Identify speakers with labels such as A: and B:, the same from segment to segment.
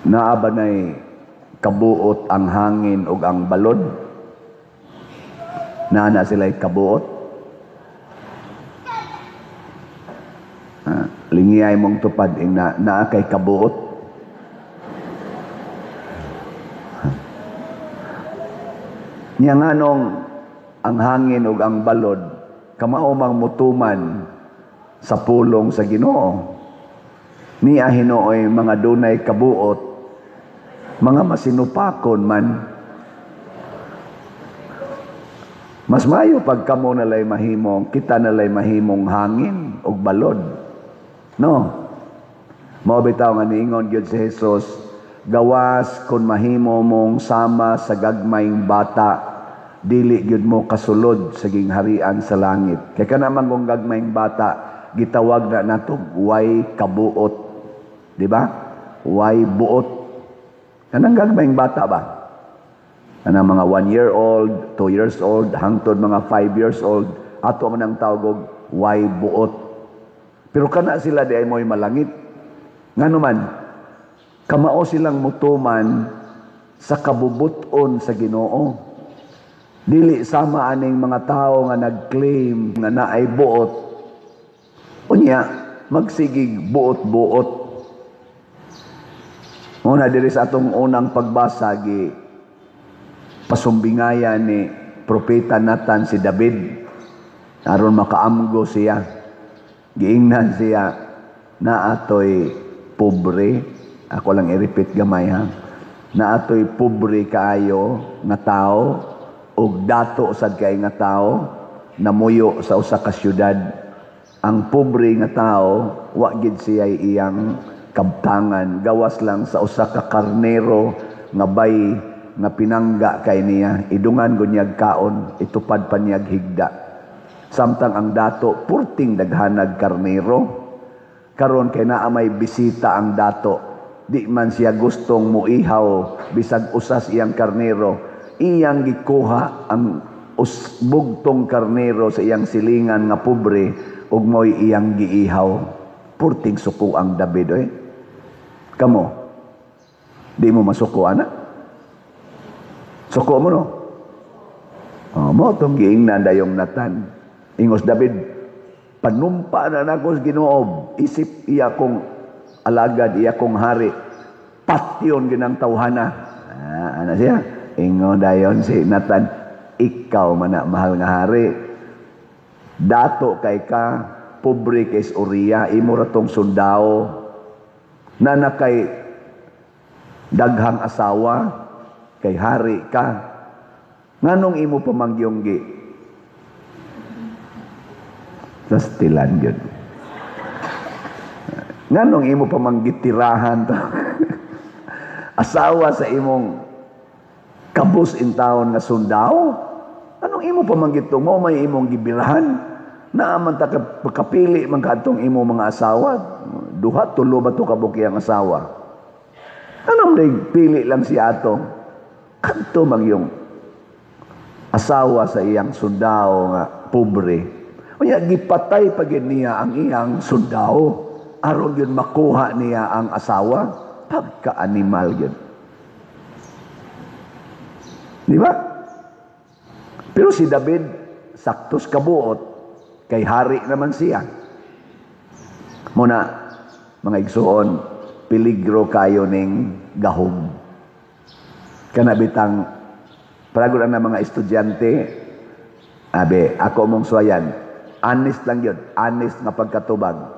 A: Naa ba nay kabuot ang hangin ug ang balod? Naa sila'y kabuot? Lingiyay mong tupad ing naa kay kabuot? Nya nganong ang hangin ug ang balod kamao mang mutuman sa pulong sa Ginoo. Niya Hinooy mga dunay kabuot, mga masinupakon man. Mas maayo pag kamo nalay mahimong, kita nalay mahimong hangin ug balod. No? Mao bitaw nga niingon gyud si Jesus, gawas kun mahimo mong sama sa gagmayng bata, dili gyud mo kasulod sa gingharian sa langit. Kay kana man kung gagmayng bata, gitawag na nato way kabuot. Di ba? Way buot. Kanang gagmayng bata ba? Kanang mga 1 year old, 2 years old, hangtod mga 5 years old, ato man ang tawag og way buot. Pero kana sila di ay mo'y malangit. Ngano man, kamao silang mutuman sa kabubuton sa Ginoo. Dili sama aning mga tao nga nag-claim nga naay buot. Unya, magsigig buot-buot. Una diri sa atong unang pagbasa gi pasumbingayan ni propeta Nathan si David aron makaamgo siya. Giingnan siya na atoy pobre. Ako lang i-repeat gamay ha. Na atoy pobre kaayo nga tao ug dato sad kay nga tao namuyo sa usa ka syudad. Ang pobre nga tao wa gid siya iyang kabtangan, gawas lang sa usa ka karnero nga bay nga pinangga kay niya, idungan gunyag kaon, itupad pa niyag higda. Samtang ang dato purting daghanag karnero, karon kay naa may bisita ang dato, di man siya gustong muihaw bisag usas iyang karnero, iyang gikuha ang bugtong karnero sa iyang silingan nga pobre ug mo'y iyang giihaw. Purting suko ang David, eh. Kamo, di mo masuko, anak? Suko mo, no? Mo itong giingnan dayong Nathan. Ingos David, panumpa na nako sa Ginoo, isip iya kong alagad, iya kong hari, patyon ginang tawhana. Ano siya? Ingo dayon si Nathan, ikaw man na mahal nga hari. Dato kay ka, pobre kay Uriah, imo ratong sundao na nakay daghang asawa, kay hari ka. Nganong imo pamangyonggi? Sa stilan yun. Nganong imo pamanggitirahan to? Asawa sa imong kabus in taon nga sundao? Anong imo pamanggitong mo may imong gibirahan? Naaman ta kapili man kadtong imo mga asawa, duha tulo ba to kabuki ang asawa? Anong pili lang si ato? Kadto magyong asawa sa iyang sundao nga pobre. Unya gipatay pag niya ang iyang sundao aron yun makuha niya ang asawa, pagka-animal yun. Di ba? Pero si David saktos kabuot. Kay hari naman siya. Muna, mga igsuon, peligro kayo ning gahom. Kanabitang, paragulan na mga estudyante, ako mong suwayan, honest lang yun, honest nga pagkatubag.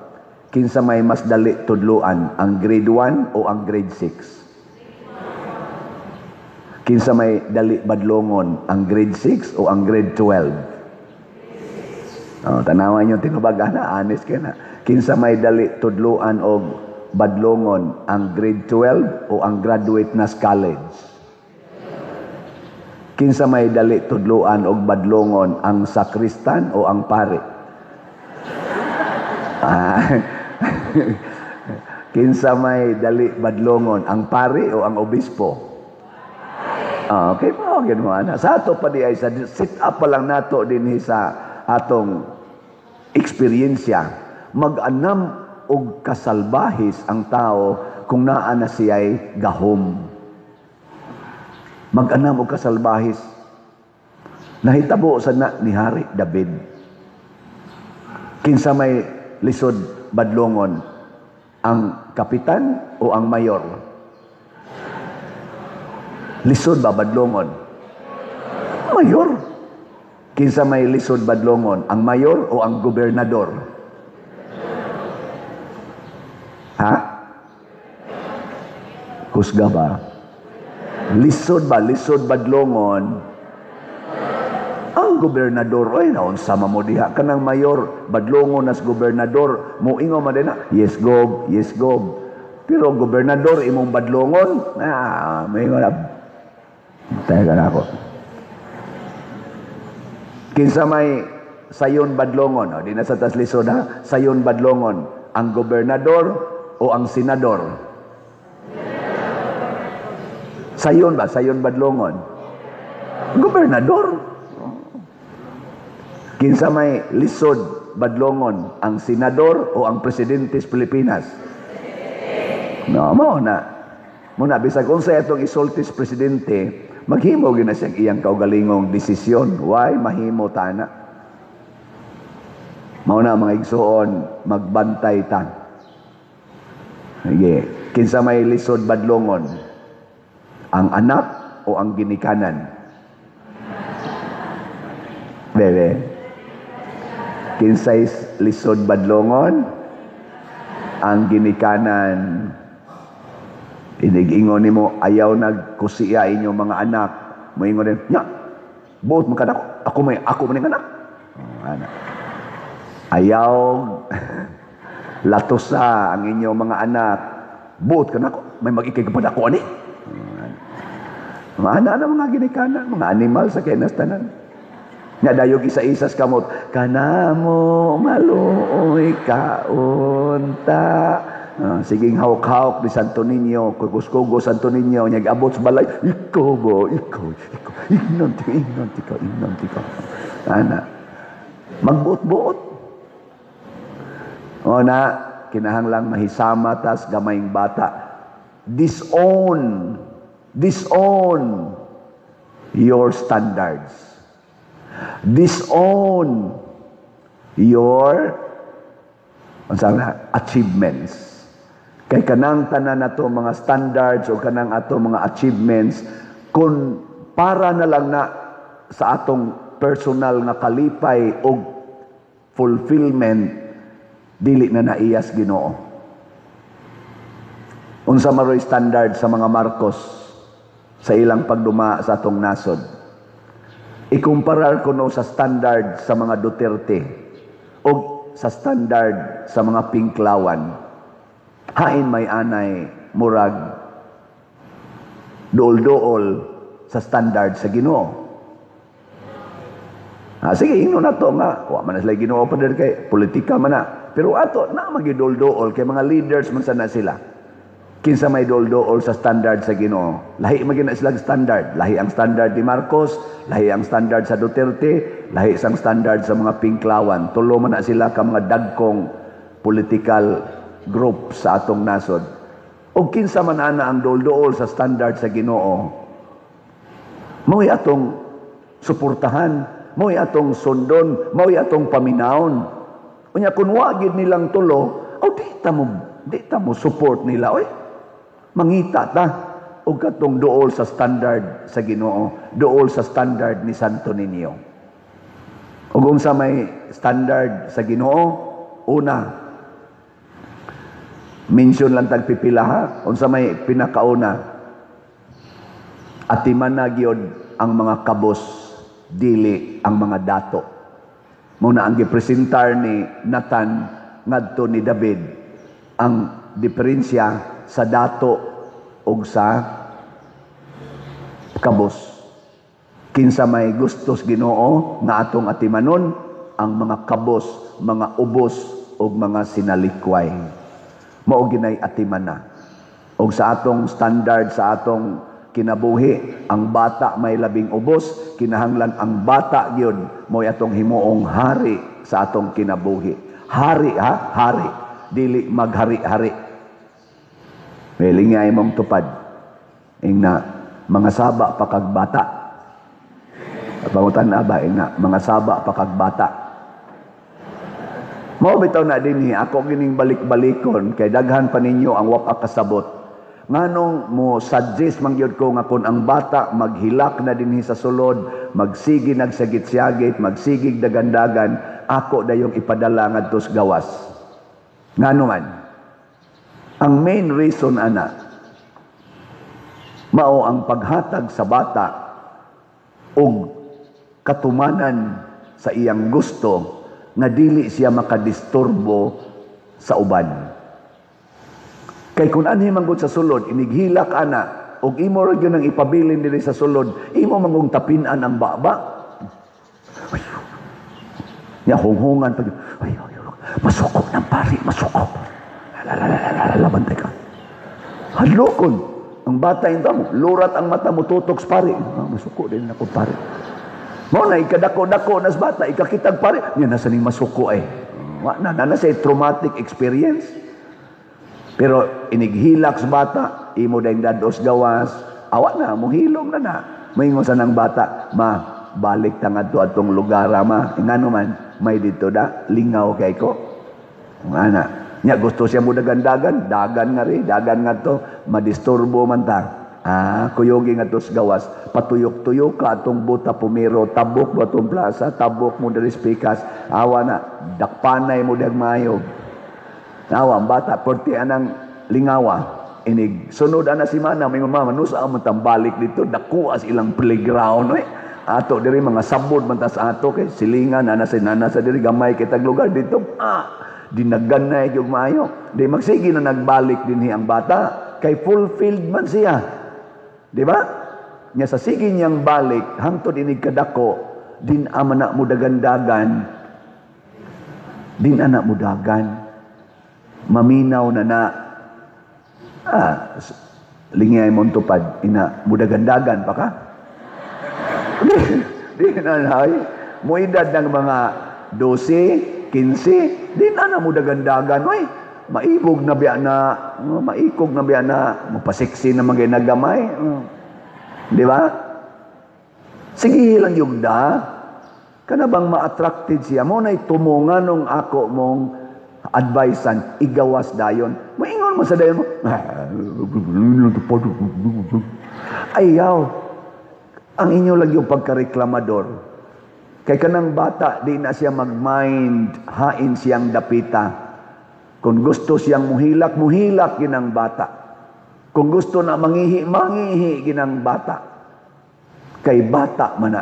A: Kinsa may mas dali tudluan, ang grade 1 o ang grade 6? Kinsa may dali badlongon, ang grade 6 o ang grade 12? Tanawan nyo tinubag na, honest ka na. Kinsa may dali tudluan o badlongon, ang grade 12 o ang graduate na college? Kinsa may dali tudluan o badlongon, ang sakristan o ang pare? Kinsa may dali badlongon, ang pare o ang obispo? Okay po, gano'n na. Sa ato pa di ay, sa sit up pa lang nato din sa atong eksperyensya, mag-anam og kasalbahis ang tao kung naa na siya'y gahom. Mag-anam o kasalbahis. Nahitabo sa na ni Hari David. Kinsa may lisod badlongon, ang kapitan o ang mayor? Lisod ba badlongon? Mayor. Kinsa may lisod badlongon, ang mayor o ang gobernador? Ha? Kusga ba? Lisod ba? Lisod badlongon ang gobernador. Ay, naon sama mo diha ka ng mayor, badlongon as gobernador, mo ingo man din na, yes gob, yes gob. Pero gobernador imong badlongon, may wala. Tayo na ako. Kinsa may sayon badlongon, di na sa tas lisod ha, sayon badlongon, ang gobernador o ang senador? Sayon ba? Sayon badlongon? Gobernador. Kinsa may lisod badlongon, ang senador o ang presidente sa Pilipinas? No, mo na bisag unsa itong isultis presidente, maghimo gyud na siyang iyang kaugalingong desisyon. Why mahimo tana? Mao na mga igsuon, magbantay ta. Sige, kinsa may lisod badlongon, ang anak o ang ginikanan? Bebe. Kinsay lisod badlongon, ang ginikanan. Inig-ingon nimo ayaw nagkusiya inyong mga anak, moingon din nya buot man kada ako man anak. Anak ayaw latosa ang inyong mga anak, buot ka nako may mag-ikay kapag ako ani. Mga anak na mga ginikanan, mga animal sa kinastanan. Nga dayog isa-isas kamot, kanamo maluoy kaunta. Siging hawk-hawk ni Santo Niño, kugus-kugus Santo Niño, nyag abot sa balay, ikaw ba, ikaw, inanti ka. Ana, magbuot-buot. O na, kinahanglang mahisama tas gamayng bata. Disown your standards. Disown your achievements. Kay kanang tanan nato mga standards o kanang ato mga achievements, kung para na lang na sa atong personal nga kalipay o fulfillment, dili na naiyas Ginoo. Unsa maroy standard sa mga Marcos sa ilang pagduma sa atong nasod? Ikumparar ko no sa standard sa mga Duterte o sa standard sa mga Pinklawan. Hain may anay murag dool-dool sa standard sa Ginoo. Sige, ino na to nga. Wa man na sila Ginoo pa din kay politika man na. Pero ato, na magidol-dool kay mga leaders man sana sila. Kinsa may dol-dool sa standard sa Ginoo. Lahi magina sila standard. Lahi ang standard ni Marcos, lahi ang standard sa Duterte, lahi ang standard sa mga Pinklawan. Tulo man na sila ka mga dagkong political group sa atong nasod. O kinsa man ana ang dol-dool sa standard sa Ginoo, mo'y atong suportahan, mo'y atong sundon, mo'y atong paminawon. Unya kun wa gid nilang tulo, di ta mo support nila oy. Mangita ta og katong dool sa standard sa Ginoo, dool sa standard ni Santo Niño. Ug unsa may standard sa Ginoo? Una, mention lang tag pipila ha. Unsa may pinakauna? Atiman na gyud ang mga kabos, dili ang mga dato. Muna ang gipresentar ni Nathan ngadto ni David ang diferensya sa dato ug sa kabos. Kinsa may gustos Ginoo nga atong atimanon ang mga kabos, mga ubos ug mga sinalikway. Mao ginay atiman na. Ug sa atong standard sa atong kinabuhi, ang bata may labing ubos, kinahanglan ang bata gyud mo'y atong himuong hari sa atong kinabuhi. Hari ha, hari, dili maghari-hari. Meling nga imong tupad. Ing na, mga saba pa kag bata. Pangutan na ba, ing na, mga saba pa kag bata. Mao bitaw na dinhi, ako gining balik-balikon, kay daghan pa ninyo ang wapa kasabot. Nganong mo suggest mangyod ko nga kung ang bata maghilak na dinhi sa sulod, magsigi nagsagit-syagit, magsigig dagandagan, ako dayong ipadala ngadto sa gawas. Ngano man? Ang main reason ana, mao ang paghatag sa bata og katumanan sa iyang gusto nga dili siya makadisturbo sa uban. Kay kung anhi manggod sa sulod, inighilak ana, og imo ra gyud nang ipabilin diri sa sulod, imo mangong tapinan ang baba. Ya hunghungan pag ay, masukok ng pari, masukok. Bantay ka. Hadlokon. Ang bata yung tamo, lurat ang mata mo, tutok sa pari. Masuko din ako pari. Mo na ikadako-dako nas bata, ikakitag pare, niya nasa ning masuko ay. Na sa traumatic experience. Pero inighilak sa bata, imo dayong dados gawas, awa na, muhilom na. Moingon sa nang bata, ma, balik tangad to atong lugar ma. Ngano man, may dito da, lingaw kay ko. Ana, nya gusto siya mo dagan-dagan, dagan nga to, madisturbo man ta. Kuyogi nga tos gawas, patuyok-tuyok ka atong buta pumiro, tabok mo atong plaza, tabok mo dari spikas, awa na, dakpanay mo dagmayo. Awa, ang bata, porti anang lingawa, inig, sunod ana si mana, may mama, nusa ang tambalik dito, dakuas ilang playground, ato diri mga sabod, mantas ato, kay silingan, nana sa diri, gamay kitag lugar dito, dinagan na yung mayo, di magsige na nagbalik din ang bata, kay fulfilled man siya. Di ba? Nya sa sige niyang balik, hangtod inig kadako, din anak mo dagandagan, din anak mo dagan, maminaw na lingay mong tupad, ina mo dagandagan pa ka? Di na mo edad ng mga 12, 15, din anak mo dagandagan, oy. Maikog na biya na, mapasiksi na mga nagamay. Di ba? Sige lang yung kana bang ma-attracted siya, mo na itumungan nung ako mong advisean, igawas dayon. Maingon mo sa dayon mo, ayaw, ang inyo lang yung pagkareklamador. Kay kanang bata, di na siya mag-mind, hain siyang dapita. Kung gusto siyang muhilak ginang bata. Kung gusto na mangihi ginang bata. Kay bata mana.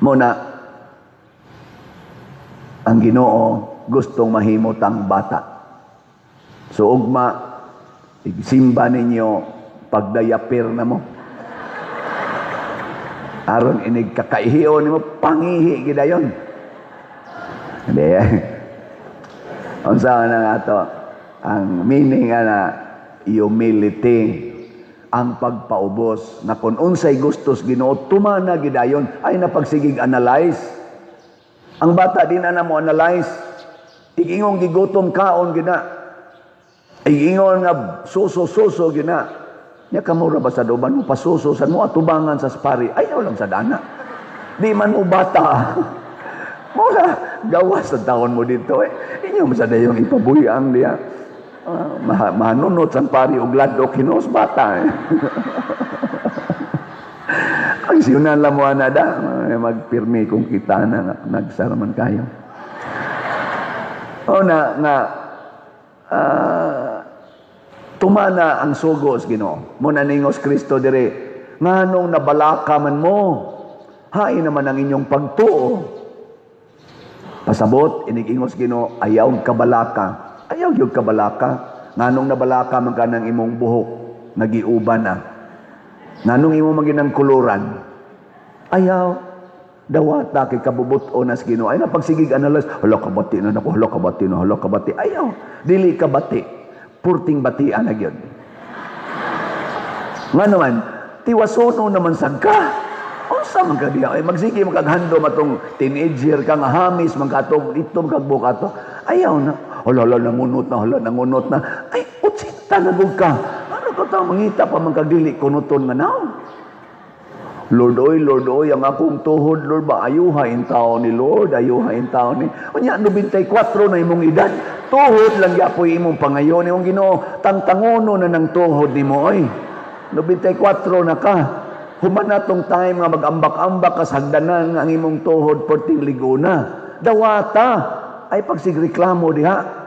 A: Muna, ang Ginoo gustong mahimot ang bata. So ugma, simba ninyo pagdayapir na mo. Aron inig kakaihiyo nimo pangihi gidayon. Hindi unsa na ato ang meaning na humility, ang pagpaubos na kung unsay gustos Ginoo tumana gidayon ay napagsigig analyze. Ang bata din na mo analyze, igingong gigutom kaon gina, igingon nga suso gina. Nya kamura ba sa doban mo pasuso sa mo atubangan sa spari, ayaw lang sa dana. Di man mo bata. Mula, gawas sa taon mo dito Inyo masada yung ipabuyang diya. Manunot sa pari o gladok hinos bata Ang siyunan lang mo anada, magpirmi kung kita na nagsaraman kayo. Tumana ang sugos Ginoo. Muna ningos Kristo dire, nganong nabalaka man mo, hain naman ang inyong pagtuo. Pasabot, inigingos Ginoo, ayaw kabalaka. Ayaw yung kabalaka. Nganong nabalaka man ka ng imong buhok, nagiuban na. Nganong imong maginang kuluran. Ayaw. Dawata kay kabubuto nas Ginoo. Ay napagsigig analyze, hala kabati na nako, hala kabati. Ayaw. Dili kabati. Purting batian na gyud. Nga naman, tiwasono naman sagka. Unsa man ka diha? Ay magsige magkaghandom atong teenager ka nga hamis man katong itom kag bukato. Ayaw na. Hala nangunot na. Ay 80 mangita na gud ka. Ano ka ta mangita pa man kag dili kunuton nga naw? Lord oy, ang akong tuhod, Lord, ba ayuhain tao ni Lord, ayuhain tao ni. Unya 94 na imong edad, tuhod lang yapoy imong pangayon imong Ginoo, tangtangono na ng tuhod nimo oy. 94 na ka. Human na tong time nga mag-ambak-ambak ka sa hagdanan ang imong tuhod perting liguna. Dawata ay pagsigreklamo diha.